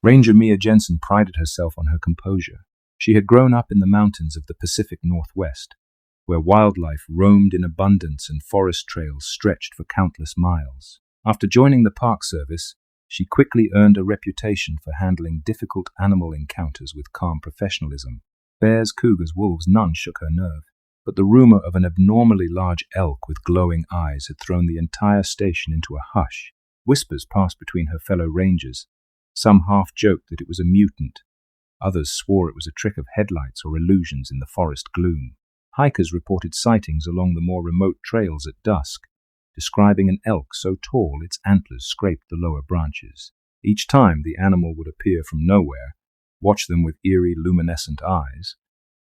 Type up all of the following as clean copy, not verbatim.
Ranger Mia Jensen prided herself on her composure. She had grown up in the mountains of the Pacific Northwest, where wildlife roamed in abundance and forest trails stretched for countless miles. After joining the Park Service, she quickly earned a reputation for handling difficult animal encounters with calm professionalism. Bears, cougars, wolves, none shook her nerve. But the rumor of an abnormally large elk with glowing eyes had thrown the entire station into a hush. Whispers passed between her fellow rangers. Some half joked that it was a mutant. Others swore it was a trick of headlights or illusions in the forest gloom. Hikers reported sightings along the more remote trails at dusk, describing an elk so tall its antlers scraped the lower branches. Each time the animal would appear from nowhere, watch them with eerie, luminescent eyes,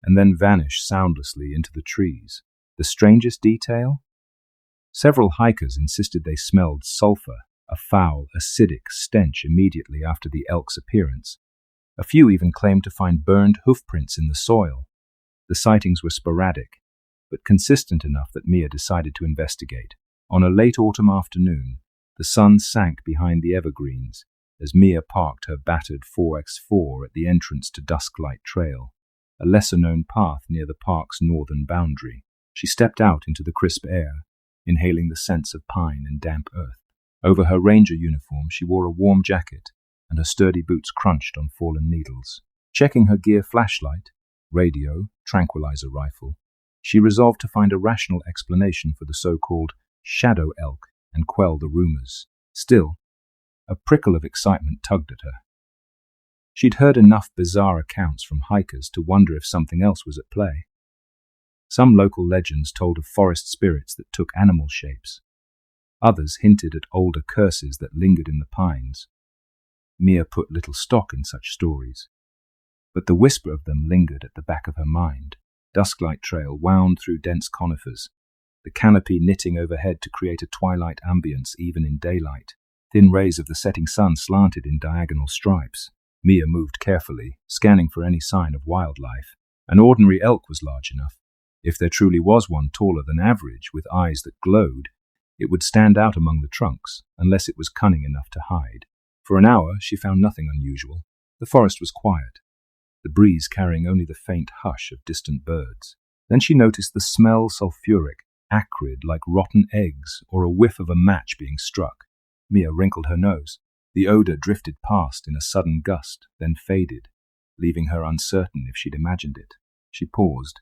and then vanish soundlessly into the trees. The strangest detail? Several hikers insisted they smelled sulfur, a foul, acidic stench immediately after the elk's appearance. A few even claimed to find burned hoofprints in the soil. The sightings were sporadic, but consistent enough that Mia decided to investigate. On a late autumn afternoon, the sun sank behind the evergreens as Mia parked her battered 4x4 at the entrance to Dusklight Trail, a lesser-known path near the park's northern boundary. She stepped out into the crisp air, inhaling the scents of pine and damp earth. Over her ranger uniform, she wore a warm jacket, and her sturdy boots crunched on fallen needles. Checking her gear flashlight, radio, tranquilizer rifle, she resolved to find a rational explanation for the so-called shadow elk and quell the rumors. Still, a prickle of excitement tugged at her. She'd heard enough bizarre accounts from hikers to wonder if something else was at play. Some local legends told of forest spirits that took animal shapes. Others hinted at older curses that lingered in the pines. Mia put little stock in such stories, but the whisper of them lingered at the back of her mind. Dusklight Trail wound through dense conifers, the canopy knitting overhead to create a twilight ambience even in daylight. Thin rays of the setting sun slanted in diagonal stripes. Mia moved carefully, scanning for any sign of wildlife. An ordinary elk was large enough. If there truly was one taller than average, with eyes that glowed, it would stand out among the trunks, unless it was cunning enough to hide. For an hour, she found nothing unusual. The forest was quiet, the breeze carrying only the faint hush of distant birds. Then she noticed the smell sulfuric, acrid like rotten eggs or a whiff of a match being struck. Mia wrinkled her nose. The odor drifted past in a sudden gust, then faded, leaving her uncertain if she'd imagined it. She paused,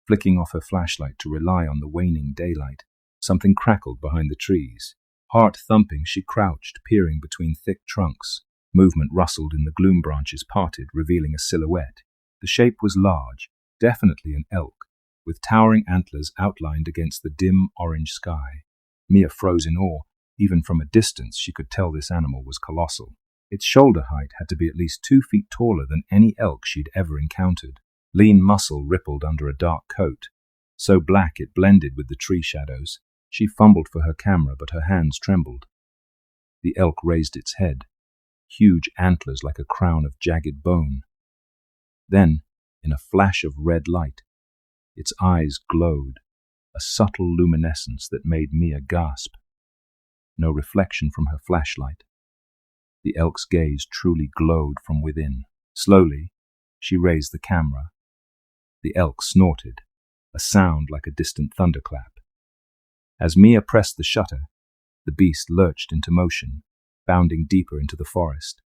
flicking off her flashlight to rely on the waning daylight. Something crackled behind the trees. Heart thumping, she crouched, peering between thick trunks. Movement rustled in the gloom, branches parted, revealing a silhouette. The shape was large, definitely an elk, with towering antlers outlined against the dim orange sky. Mia froze in awe. Even from a distance, she could tell this animal was colossal. Its shoulder height had to be at least 2 feet taller than any elk she'd ever encountered. Lean muscle rippled under a dark coat, so black it blended with the tree shadows. She fumbled for her camera, but her hands trembled. The elk raised its head, huge antlers like a crown of jagged bone. Then, in a flash of red light, its eyes glowed, a subtle luminescence that made Mia gasp. No reflection from her flashlight. The elk's gaze truly glowed from within. Slowly, she raised the camera. The elk snorted, a sound like a distant thunderclap. As Mia pressed the shutter, the beast lurched into motion, bounding deeper into the forest.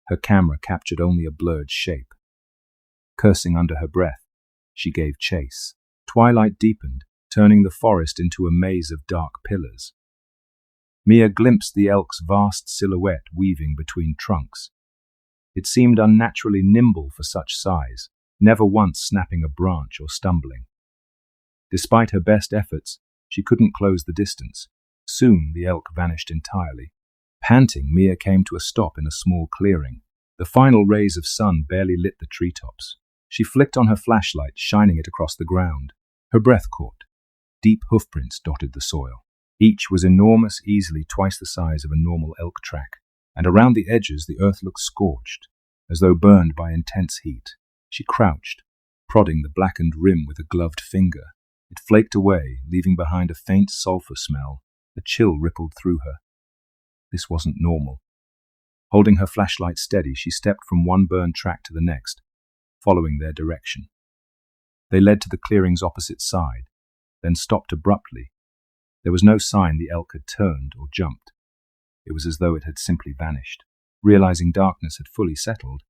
Her camera captured only a blurred shape. Cursing under her breath, she gave chase. Twilight deepened, turning the forest into a maze of dark pillars. Mia glimpsed the elk's vast silhouette weaving between trunks. It seemed unnaturally nimble for such size, never once snapping a branch or stumbling. Despite her best efforts, she couldn't close the distance. Soon the elk vanished entirely. Panting, Mia came to a stop in a small clearing. The final rays of sun barely lit the treetops. She flicked on her flashlight, shining it across the ground. Her breath caught. Deep hoofprints dotted the soil. Each was enormous, easily twice the size of a normal elk track, and around the edges the earth looked scorched, as though burned by intense heat. She crouched, prodding the blackened rim with a gloved finger. It flaked away, leaving behind a faint sulfur smell. A chill rippled through her. This wasn't normal. Holding her flashlight steady, she stepped from one burned track to the next, following their direction. They led to the clearing's opposite side, then stopped abruptly. There was no sign the elk had turned or jumped. It was as though it had simply vanished. Realizing darkness had fully settled,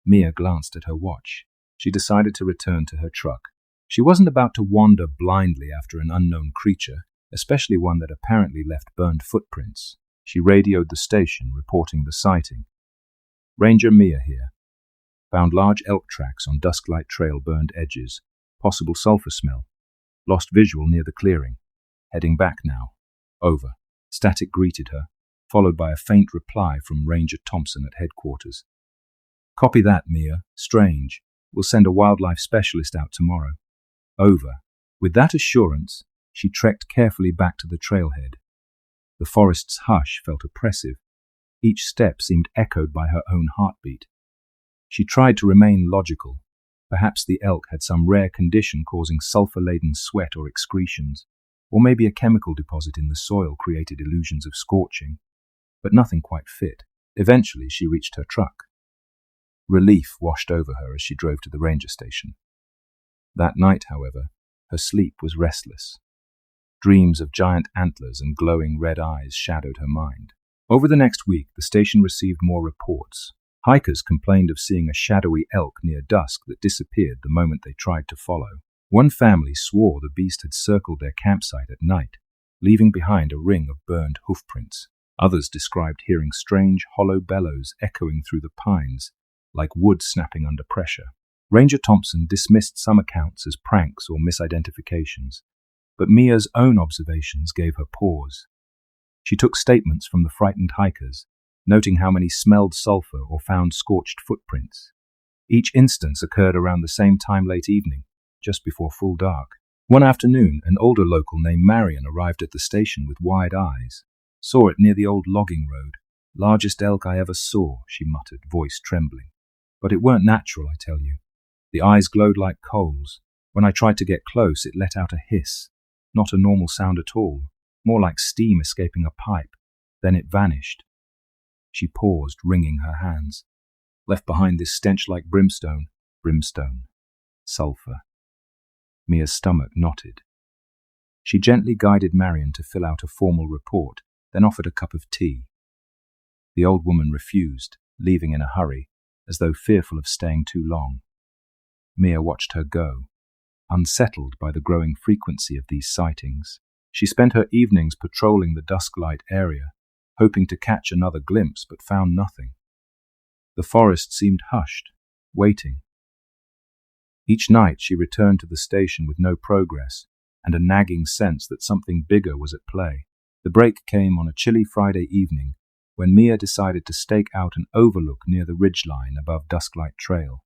Mia glanced at her watch. She decided to return to her truck. She wasn't about to wander blindly after an unknown creature, especially one that apparently left burned footprints. She radioed the station, reporting the sighting. "Ranger Mia here. Found large elk tracks on dusklight trail burned edges. Possible sulfur smell. Lost visual near the clearing. Heading back now. Over." Static greeted her, followed by a faint reply from Ranger Thompson at headquarters. "Copy that, Mia. Strange. We'll send a wildlife specialist out tomorrow." Over. With that assurance, she trekked carefully back to the trailhead. The forest's hush felt oppressive. Each step seemed echoed by her own heartbeat. She tried to remain logical. Perhaps the elk had some rare condition causing sulfur-laden sweat or excretions, or maybe a chemical deposit in the soil created illusions of scorching. But nothing quite fit. Eventually, she reached her truck. Relief washed over her as she drove to the ranger station. That night, however, her sleep was restless. Dreams of giant antlers and glowing red eyes shadowed her mind. Over the next week, the station received more reports. Hikers complained of seeing a shadowy elk near dusk that disappeared the moment they tried to follow. One family swore the beast had circled their campsite at night, leaving behind a ring of burned hoofprints. Others described hearing strange, hollow bellows echoing through the pines, like wood snapping under pressure. Ranger Thompson dismissed some accounts as pranks or misidentifications, but Mia's own observations gave her pause. She took statements from the frightened hikers, noting how many smelled sulfur or found scorched footprints. Each instance occurred around the same time late evening, just before full dark. One afternoon, an older local named Marion arrived at the station with wide eyes. "Saw it near the old logging road. Largest elk I ever saw," she muttered, voice trembling. "But it weren't natural, I tell you. The eyes glowed like coals. When I tried to get close, it let out a hiss. Not a normal sound at all, more like steam escaping a pipe. Then it vanished." She paused, wringing her hands. Left behind this stench like brimstone. Brimstone. Sulfur. Mia's stomach knotted. She gently guided Marion to fill out a formal report, then offered a cup of tea. The old woman refused, leaving in a hurry, as though fearful of staying too long. Mia watched her go, unsettled by the growing frequency of these sightings. She spent her evenings patrolling the dusklight area, hoping to catch another glimpse, but found nothing. The forest seemed hushed, waiting. Each night she returned to the station with no progress, and a nagging sense that something bigger was at play. The break came on a chilly Friday evening, when Mia decided to stake out an overlook near the ridgeline above Dusklight Trail.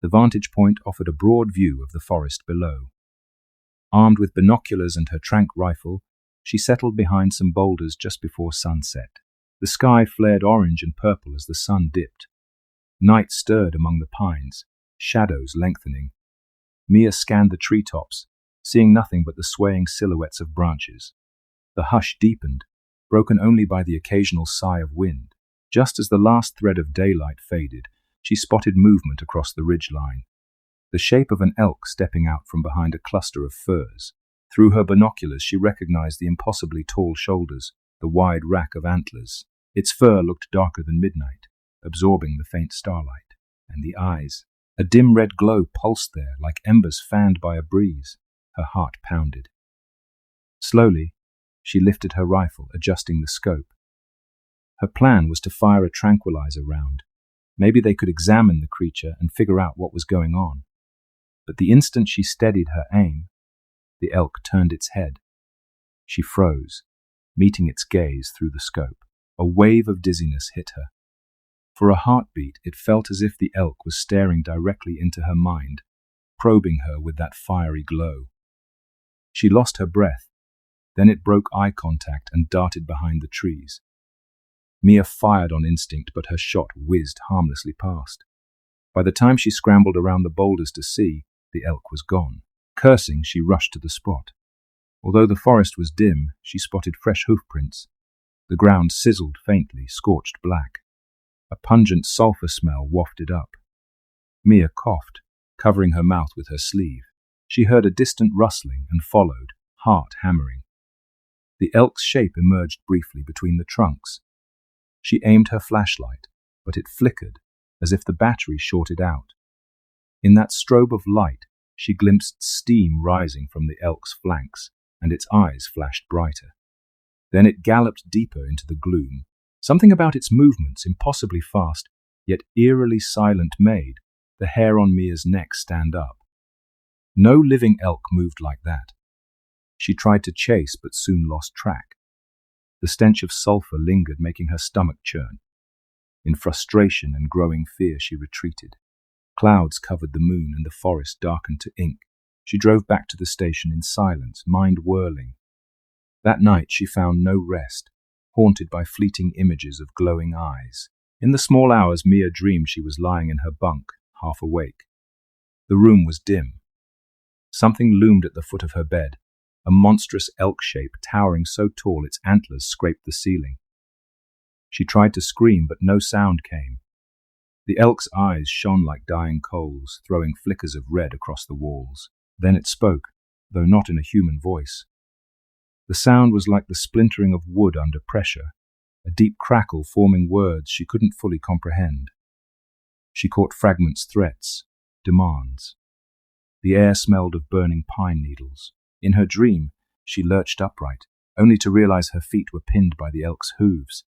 The vantage point offered a broad view of the forest below. Armed with binoculars and her tranq rifle, she settled behind some boulders just before sunset. The sky flared orange and purple as the sun dipped. Night stirred among the pines, shadows lengthening. Mia scanned the treetops, seeing nothing but the swaying silhouettes of branches. The hush deepened, broken only by the occasional sigh of wind. Just as the last thread of daylight faded, she spotted movement across the ridgeline. The shape of an elk stepping out from behind a cluster of firs. Through her binoculars, she recognized the impossibly tall shoulders, the wide rack of antlers. Its fur looked darker than midnight, absorbing the faint starlight. And the eyes. A dim red glow pulsed there, like embers fanned by a breeze. Her heart pounded. Slowly, she lifted her rifle, adjusting the scope. Her plan was to fire a tranquilizer round. Maybe they could examine the creature and figure out what was going on. But the instant she steadied her aim, the elk turned its head. She froze, meeting its gaze through the scope. A wave of dizziness hit her. For a heartbeat, it felt as if the elk was staring directly into her mind, probing her with that fiery glow. She lost her breath. Then it broke eye contact and darted behind the trees. Mia fired on instinct, but her shot whizzed harmlessly past. By the time she scrambled around the boulders to see, the elk was gone. Cursing, she rushed to the spot. Although the forest was dim, she spotted fresh hoofprints. The ground sizzled faintly, scorched black. A pungent sulfur smell wafted up. Mia coughed, covering her mouth with her sleeve. She heard a distant rustling and followed, heart hammering. The elk's shape emerged briefly between the trunks. She aimed her flashlight, but it flickered, as if the battery shorted out. In that strobe of light, she glimpsed steam rising from the elk's flanks, and its eyes flashed brighter. Then it galloped deeper into the gloom. Something about its movements, impossibly fast, yet eerily silent, made the hair on Mia's neck stand up. No living elk moved like that. She tried to chase, but soon lost track. The stench of sulfur lingered, making her stomach churn. In frustration and growing fear, she retreated. Clouds covered the moon, and the forest darkened to ink. She drove back to the station in silence, mind whirling. That night she found no rest, haunted by fleeting images of glowing eyes. In the small hours, Mia dreamed she was lying in her bunk, half awake. The room was dim. Something loomed at the foot of her bed, a monstrous elk shape towering so tall its antlers scraped the ceiling. She tried to scream, but no sound came. The elk's eyes shone like dying coals, throwing flickers of red across the walls. Then it spoke, though not in a human voice. The sound was like the splintering of wood under pressure, a deep crackle forming words she couldn't fully comprehend. She caught fragments, threats, demands. The air smelled of burning pine needles. In her dream, she lurched upright, only to realize her feet were pinned by the elk's hooves.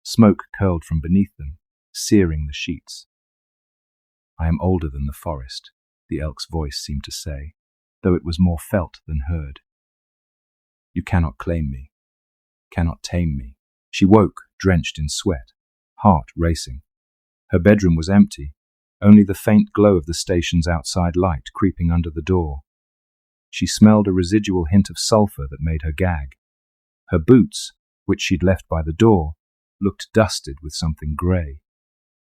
Smoke curled from beneath them, searing the sheets. "I am older than the forest," the elk's voice seemed to say, though it was more felt than heard. "You cannot claim me, cannot tame me." She woke, drenched in sweat, heart racing. Her bedroom was empty, only the faint glow of the station's outside light creeping under the door. She smelled a residual hint of sulfur that made her gag. Her boots, which she'd left by the door, looked dusted with something grey.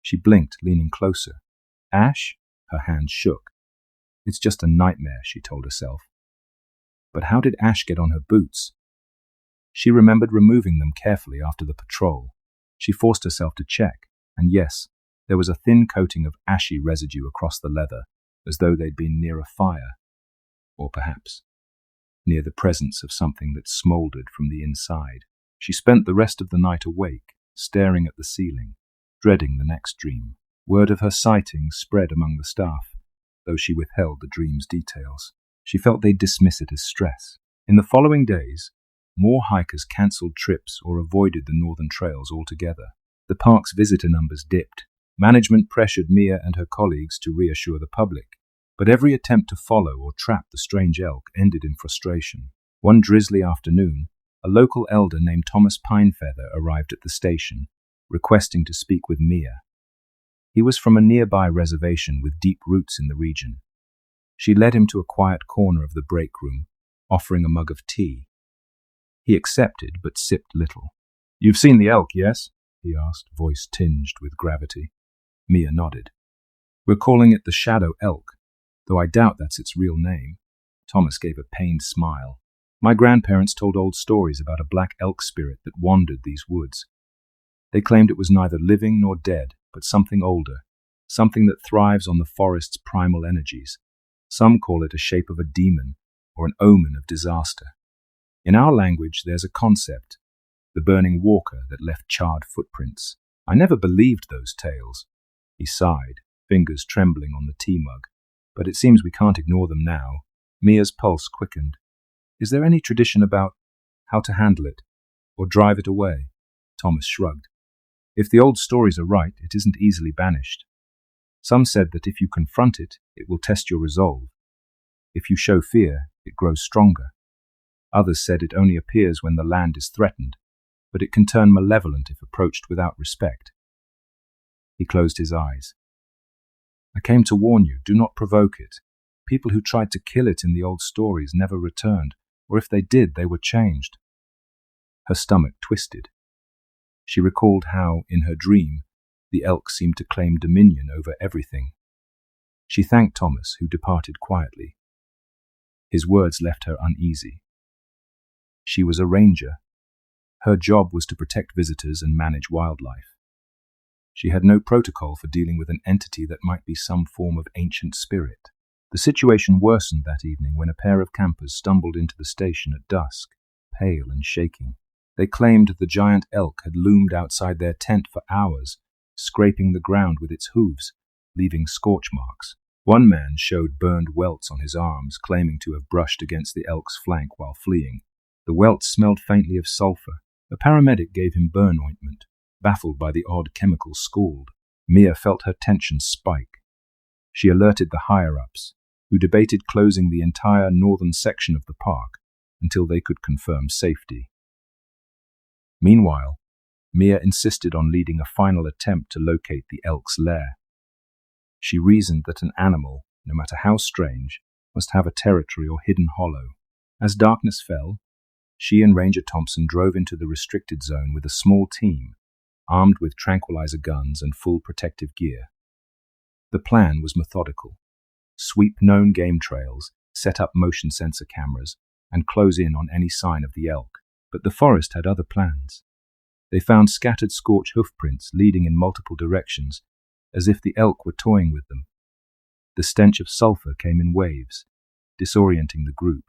She blinked, leaning closer. "Ash?" Her hand shook. "It's just a nightmare," she told herself. But how did ash get on her boots? She remembered removing them carefully after the patrol. She forced herself to check, and yes, there was a thin coating of ashy residue across the leather, as though they'd been near a fire. Or perhaps near the presence of something that smouldered from the inside. She spent the rest of the night awake, staring at the ceiling, dreading the next dream. Word of her sighting spread among the staff, though she withheld the dream's details. She felt they'd dismiss it as stress. In the following days, more hikers cancelled trips or avoided the northern trails altogether. The park's visitor numbers dipped. Management pressured Mia and her colleagues to reassure the public, but every attempt to follow or trap the strange elk ended in frustration. One drizzly afternoon, a local elder named Thomas Pinefeather arrived at the station, requesting to speak with Mia. He was from a nearby reservation with deep roots in the region. She led him to a quiet corner of the break room, offering a mug of tea. He accepted, but sipped little. "You've seen the elk, yes?" he asked, voice tinged with gravity. Mia nodded. "We're calling it the shadow elk, though I doubt that's its real name." Thomas gave a pained smile. "My grandparents told old stories about a black elk spirit that wandered these woods. They claimed it was neither living nor dead, but something older, something that thrives on the forest's primal energies. Some call it a shape of a demon or an omen of disaster. In our language, there's a concept, the burning walker that left charred footprints. I never believed those tales." He sighed, fingers trembling on the tea mug. "But it seems we can't ignore them now." Mia's pulse quickened. "Is there any tradition about how to handle it, or drive it away?" Thomas shrugged. "If the old stories are right, it isn't easily banished. Some said that if you confront it, it will test your resolve. If you show fear, it grows stronger. Others said it only appears when the land is threatened, but it can turn malevolent if approached without respect." He closed his eyes. "I came to warn you, do not provoke it. People who tried to kill it in the old stories never returned, or if they did, they were changed." Her stomach twisted. She recalled how, in her dream, the elk seemed to claim dominion over everything. She thanked Thomas, who departed quietly. His words left her uneasy. She was a ranger. Her job was to protect visitors and manage wildlife. She had no protocol for dealing with an entity that might be some form of ancient spirit. The situation worsened that evening when a pair of campers stumbled into the station at dusk, pale and shaking. They claimed the giant elk had loomed outside their tent for hours, scraping the ground with its hooves, leaving scorch marks. One man showed burned welts on his arms, claiming to have brushed against the elk's flank while fleeing. The welts smelled faintly of sulfur. A paramedic gave him burn ointment, baffled by the odd chemical scald. Mia felt her tension spike. She alerted the higher-ups, who debated closing the entire northern section of the park until they could confirm safety. Meanwhile, Mia insisted on leading a final attempt to locate the elk's lair. She reasoned that an animal, no matter how strange, must have a territory or hidden hollow. As darkness fell, she and Ranger Thompson drove into the restricted zone with a small team, armed with tranquilizer guns and full protective gear. The plan was methodical. Sweep known game trails, set up motion sensor cameras, and close in on any sign of the elk. But the forest had other plans. They found scattered scorch hoofprints leading in multiple directions, as if the elk were toying with them. The stench of sulfur came in waves, disorienting the group.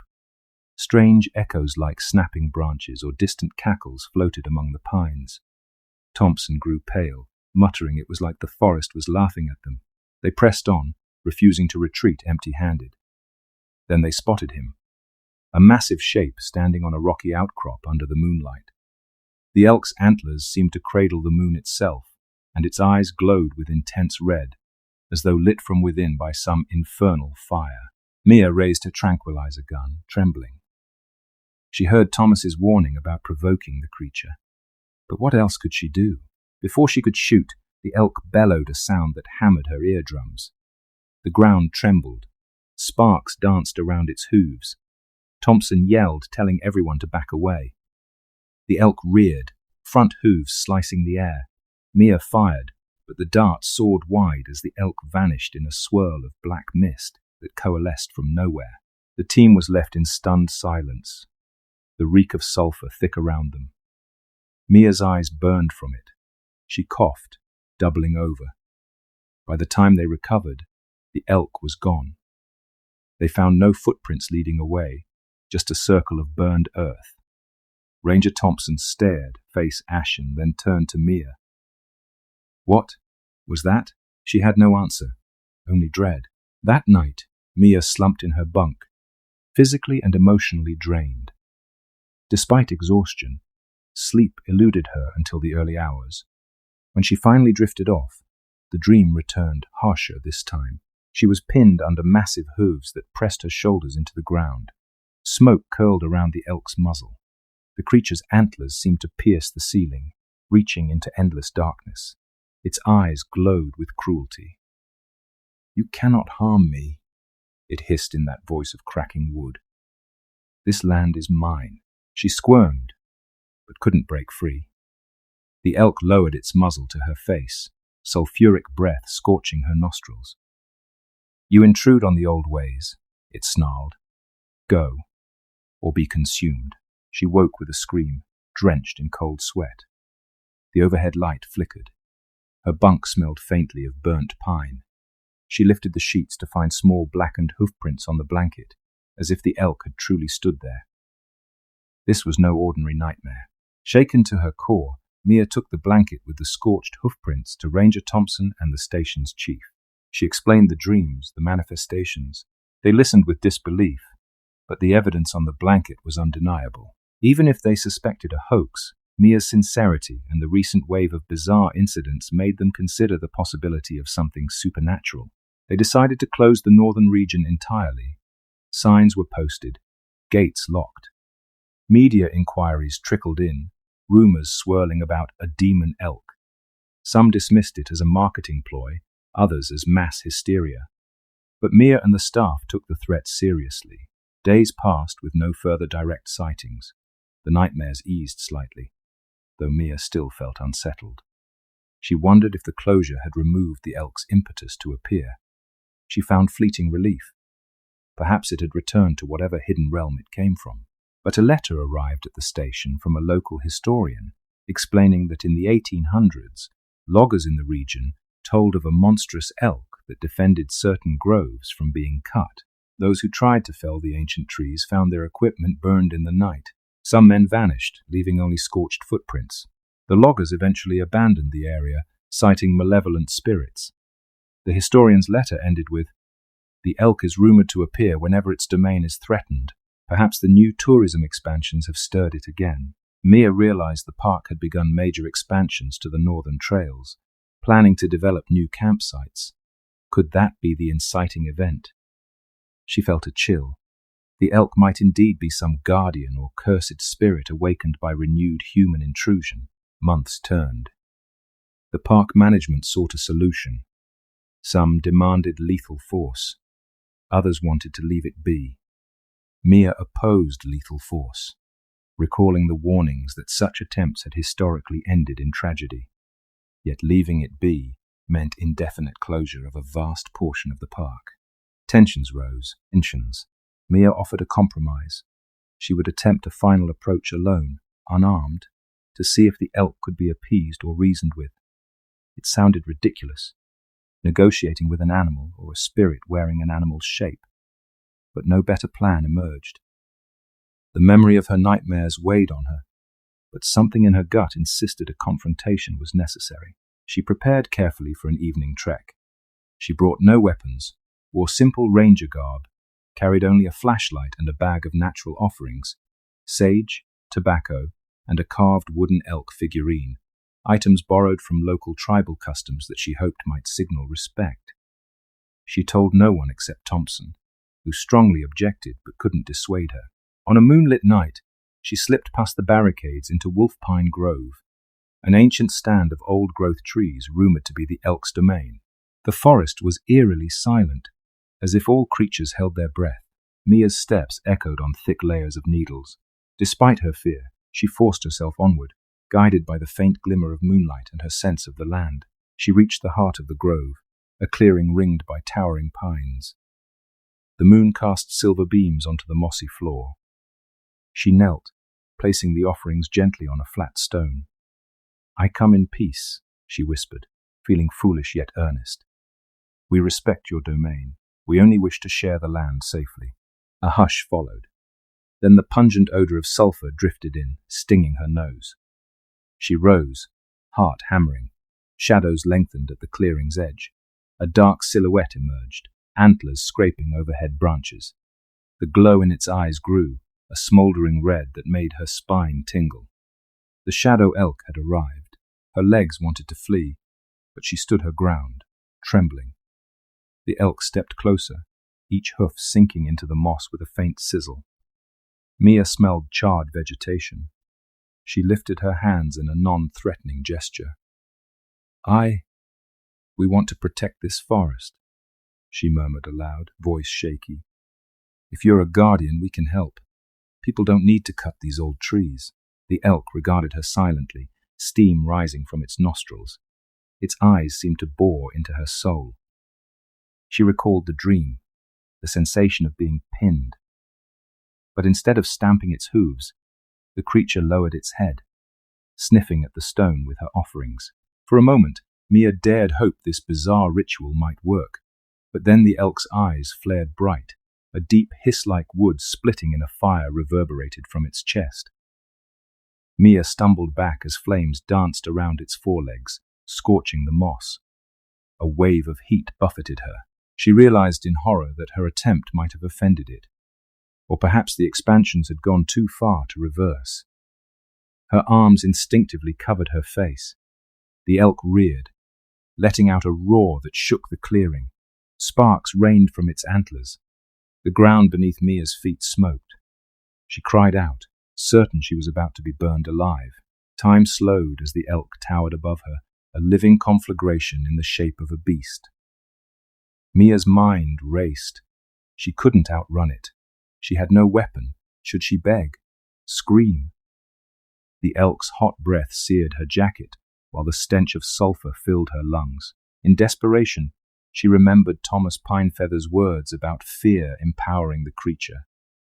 Strange echoes like snapping branches or distant cackles floated among the pines. Thompson grew pale, muttering it was like the forest was laughing at them. They pressed on, refusing to retreat empty-handed. Then they spotted him, a massive shape standing on a rocky outcrop under the moonlight. The elk's antlers seemed to cradle the moon itself, and its eyes glowed with intense red, as though lit from within by some infernal fire. Mia raised her tranquilizer gun, trembling. She heard Thomas's warning about provoking the creature. But what else could she do? Before she could shoot, the elk bellowed a sound that hammered her eardrums. The ground trembled. Sparks danced around its hooves. Thompson yelled, telling everyone to back away. The elk reared, front hooves slicing the air. Mia fired, but the dart soared wide as the elk vanished in a swirl of black mist that coalesced from nowhere. The team was left in stunned silence, the reek of sulfur thick around them. Mia's eyes burned from it. She coughed, doubling over. By the time they recovered, the elk was gone. They found no footprints leading away, just a circle of burned earth. Ranger Thompson stared, face ashen, then turned to Mia. What was that? She had no answer, only dread. That night, Mia slumped in her bunk, physically and emotionally drained. Despite exhaustion, sleep eluded her until the early hours. When she finally drifted off, the dream returned, harsher this time. She was pinned under massive hooves that pressed her shoulders into the ground. Smoke curled around the elk's muzzle. The creature's antlers seemed to pierce the ceiling, reaching into endless darkness. Its eyes glowed with cruelty. "You cannot harm me," it hissed in that voice of cracking wood. "This land is mine." She squirmed, but couldn't break free. The elk lowered its muzzle to her face, sulfuric breath scorching her nostrils. "You intrude on the old ways," it snarled. "Go, or be consumed." She woke with a scream, drenched in cold sweat. The overhead light flickered. Her bunk smelled faintly of burnt pine. She lifted the sheets to find small blackened hoofprints on the blanket, as if the elk had truly stood there. This was no ordinary nightmare. Shaken to her core, Mia took the blanket with the scorched hoofprints to Ranger Thompson and the station's chief. She explained the dreams, the manifestations. They listened with disbelief, but the evidence on the blanket was undeniable. Even if they suspected a hoax, Mia's sincerity and the recent wave of bizarre incidents made them consider the possibility of something supernatural. They decided to close the northern region entirely. Signs were posted, gates locked. Media inquiries trickled in, rumors swirling about a demon elk. Some dismissed it as a marketing ploy, others as mass hysteria. But Mia and the staff took the threat seriously. Days passed with no further direct sightings. The nightmares eased slightly, though Mia still felt unsettled. She wondered if the closure had removed the elk's impetus to appear. She found fleeting relief. Perhaps it had returned to whatever hidden realm it came from. But a letter arrived at the station from a local historian, explaining that in the 1800s, Loggers in the region told of a monstrous elk that defended certain groves from being cut. Those who tried to fell the ancient trees found their equipment burned in the night. Some men vanished, leaving only scorched footprints. The loggers eventually abandoned the area, citing malevolent spirits. The historian's letter ended with, "The elk is rumored to appear whenever its domain is threatened. Perhaps the new tourism expansions have stirred it again." Mia realized the park had begun major expansions to the northern trails, planning to develop new campsites. Could that be the inciting event? She felt a chill. The elk might indeed be some guardian or cursed spirit awakened by renewed human intrusion. Months turned. The park management sought a solution. Some demanded lethal force. Others wanted to leave it be. Mia opposed lethal force, recalling the warnings that such attempts had historically ended in tragedy. Yet leaving it be meant indefinite closure of a vast portion of the park. Tensions rose. Mia offered a compromise. She would attempt a final approach alone, unarmed, to see if the elk could be appeased or reasoned with. It sounded ridiculous, negotiating with an animal or a spirit wearing an animal's shape. But no better plan emerged. The memory of her nightmares weighed on her, but something in her gut insisted a confrontation was necessary. She prepared carefully for an evening trek. She brought no weapons, wore simple ranger garb, carried only a flashlight and a bag of natural offerings, sage, tobacco, and a carved wooden elk figurine, items borrowed from local tribal customs that she hoped might signal respect. She told no one except Thompson, who strongly objected but couldn't dissuade her. On a moonlit night, she slipped past the barricades into Wolf Pine Grove, an ancient stand of old-growth trees rumored to be the elk's domain. The forest was eerily silent, as if all creatures held their breath. Mia's steps echoed on thick layers of needles. Despite her fear, she forced herself onward, guided by the faint glimmer of moonlight and her sense of the land. She reached the heart of the grove, a clearing ringed by towering pines. The moon cast silver beams onto the mossy floor. She knelt, placing the offerings gently on a flat stone. "I come in peace," she whispered, feeling foolish yet earnest. "We respect your domain. We only wish to share the land safely." A hush followed. Then the pungent odor of sulfur drifted in, stinging her nose. She rose, heart hammering. Shadows lengthened at the clearing's edge. A dark silhouette emerged, antlers scraping overhead branches. The glow in its eyes grew, a smoldering red that made her spine tingle. The shadow elk had arrived. Her legs wanted to flee, but she stood her ground, trembling. The elk stepped closer, each hoof sinking into the moss with a faint sizzle. Mia smelled charred vegetation. She lifted her hands in a non-threatening gesture. We want to protect this forest," she murmured aloud, voice shaky. "If you're a guardian, we can help. People don't need to cut these old trees." The elk regarded her silently, steam rising from its nostrils. Its eyes seemed to bore into her soul. She recalled the dream, the sensation of being pinned. But instead of stamping its hooves, the creature lowered its head, sniffing at the stone with her offerings. For a moment, Mia dared hope this bizarre ritual might work, but then the elk's eyes flared bright, a deep hiss-like wood splitting in a fire reverberated from its chest. Mia stumbled back as flames danced around its forelegs, scorching the moss. A wave of heat buffeted her. She realized in horror that her attempt might have offended it, or perhaps the expansions had gone too far to reverse. Her arms instinctively covered her face. The elk reared, letting out a roar that shook the clearing. Sparks rained from its antlers. The ground beneath Mia's feet smoked. She cried out, certain she was about to be burned alive. Time slowed as the elk towered above her, a living conflagration in the shape of a beast. Mia's mind raced. She couldn't outrun it. She had no weapon. Should she beg? Scream? The elk's hot breath seared her jacket, while the stench of sulfur filled her lungs. In desperation, she remembered Thomas Pinefeather's words about fear empowering the creature,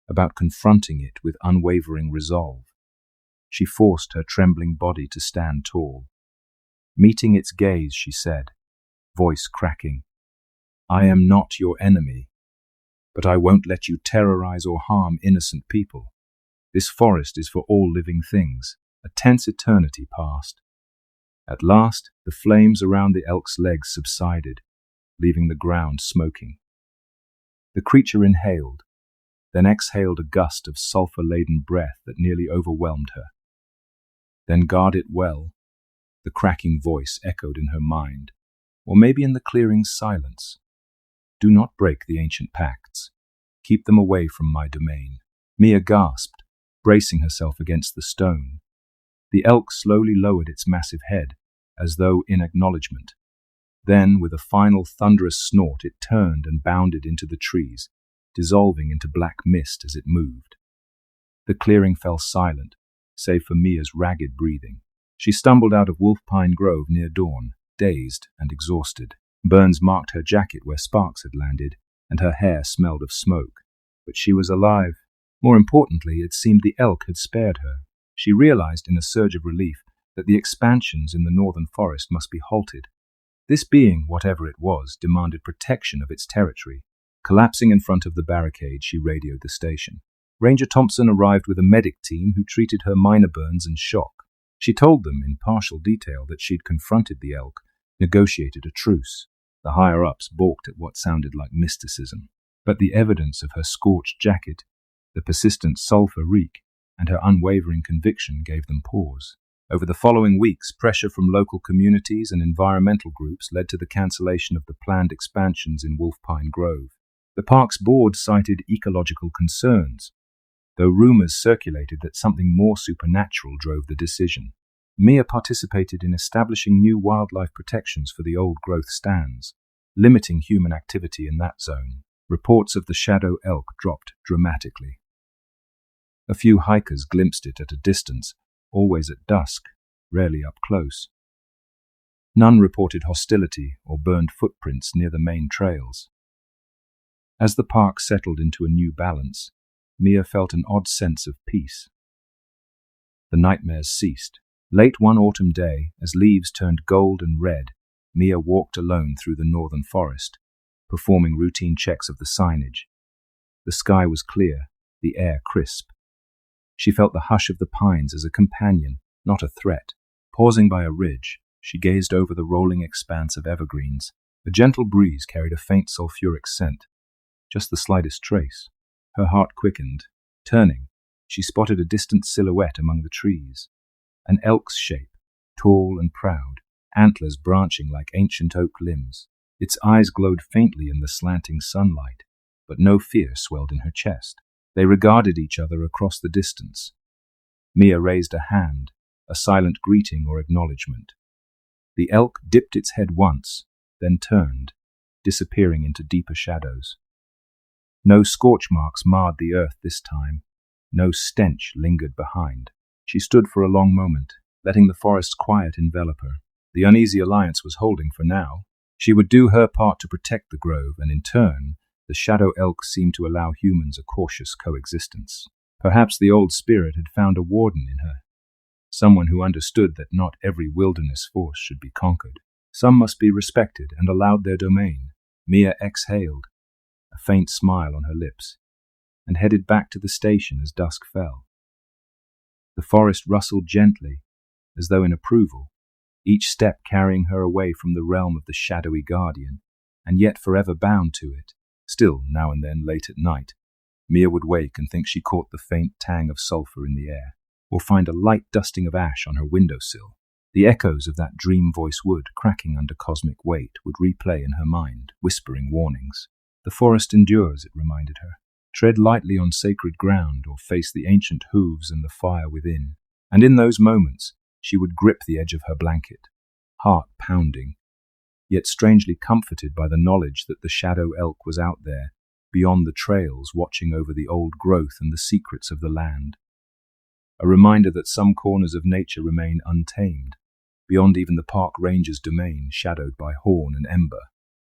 about confronting it with unwavering resolve. She forced her trembling body to stand tall. Meeting its gaze, she said, voice cracking, "I am not your enemy, but I won't let you terrorize or harm innocent people. This forest is for all living things." A tense eternity passed. At last, the flames around the elk's legs subsided, leaving the ground smoking. The creature inhaled, then exhaled a gust of sulfur-laden breath that nearly overwhelmed her. "Then guard it well," the cracking voice echoed in her mind, or maybe in the clearing's silence. "Do not break the ancient pacts. Keep them away from my domain." Mia gasped, bracing herself against the stone. The elk slowly lowered its massive head, as though in acknowledgement. Then, with a final thunderous snort, it turned and bounded into the trees, dissolving into black mist as it moved. The clearing fell silent, save for Mia's ragged breathing. She stumbled out of Wolf Pine Grove near dawn, dazed and exhausted. Burns marked her jacket where sparks had landed, and her hair smelled of smoke. But she was alive. More importantly, it seemed the elk had spared her. She realized in a surge of relief that the expansions in the northern forest must be halted. This being, whatever it was, demanded protection of its territory. Collapsing in front of the barricade, she radioed the station. Ranger Thompson arrived with a medic team who treated her minor burns and shock. She told them in partial detail that she'd confronted the elk, negotiated a truce. The higher-ups balked at what sounded like mysticism. But the evidence of her scorched jacket, the persistent sulfur reek, and her unwavering conviction gave them pause. Over the following weeks, pressure from local communities and environmental groups led to the cancellation of the planned expansions in Wolf Pine Grove. The park's board cited ecological concerns, though rumors circulated that something more supernatural drove the decision. Mia participated in establishing new wildlife protections for the old-growth stands, limiting human activity in that zone. Reports of the shadow elk dropped dramatically. A few hikers glimpsed it at a distance, always at dusk, rarely up close. None reported hostility or burned footprints near the main trails. As the park settled into a new balance, Mia felt an odd sense of peace. The nightmares ceased. Late one autumn day, as leaves turned gold and red, Mia walked alone through the northern forest, performing routine checks of the signage. The sky was clear, the air crisp. She felt the hush of the pines as a companion, not a threat. Pausing by a ridge, she gazed over the rolling expanse of evergreens. A gentle breeze carried a faint sulfuric scent, just the slightest trace. Her heart quickened. Turning, she spotted a distant silhouette among the trees. An elk's shape, tall and proud, antlers branching like ancient oak limbs. Its eyes glowed faintly in the slanting sunlight, but no fear swelled in her chest. They regarded each other across the distance. Mia raised a hand, a silent greeting or acknowledgement. The elk dipped its head once, then turned, disappearing into deeper shadows. No scorch marks marred the earth this time. No stench lingered behind. She stood for a long moment, letting the forest's quiet envelop her. The uneasy alliance was holding for now. She would do her part to protect the grove, and in turn, the shadow elk seemed to allow humans a cautious coexistence. Perhaps the old spirit had found a warden in her, someone who understood that not every wilderness force should be conquered. Some must be respected and allowed their domain. Mia exhaled, a faint smile on her lips, and headed back to the station as dusk fell. The forest rustled gently, as though in approval, each step carrying her away from the realm of the shadowy guardian, and yet forever bound to it. Still, now and then, late at night, Mia would wake and think she caught the faint tang of sulfur in the air, or find a light dusting of ash on her windowsill. The echoes of that dream-voice wood, cracking under cosmic weight, would replay in her mind, whispering warnings. The forest endures, it reminded her. Tread lightly on sacred ground, or face the ancient hooves and the fire within. And in those moments, she would grip the edge of her blanket, heart pounding, yet strangely comforted by the knowledge that the shadow elk was out there, beyond the trails, watching over the old growth and the secrets of the land. A reminder that some corners of nature remain untamed, beyond even the park ranger's domain, shadowed by horn and ember.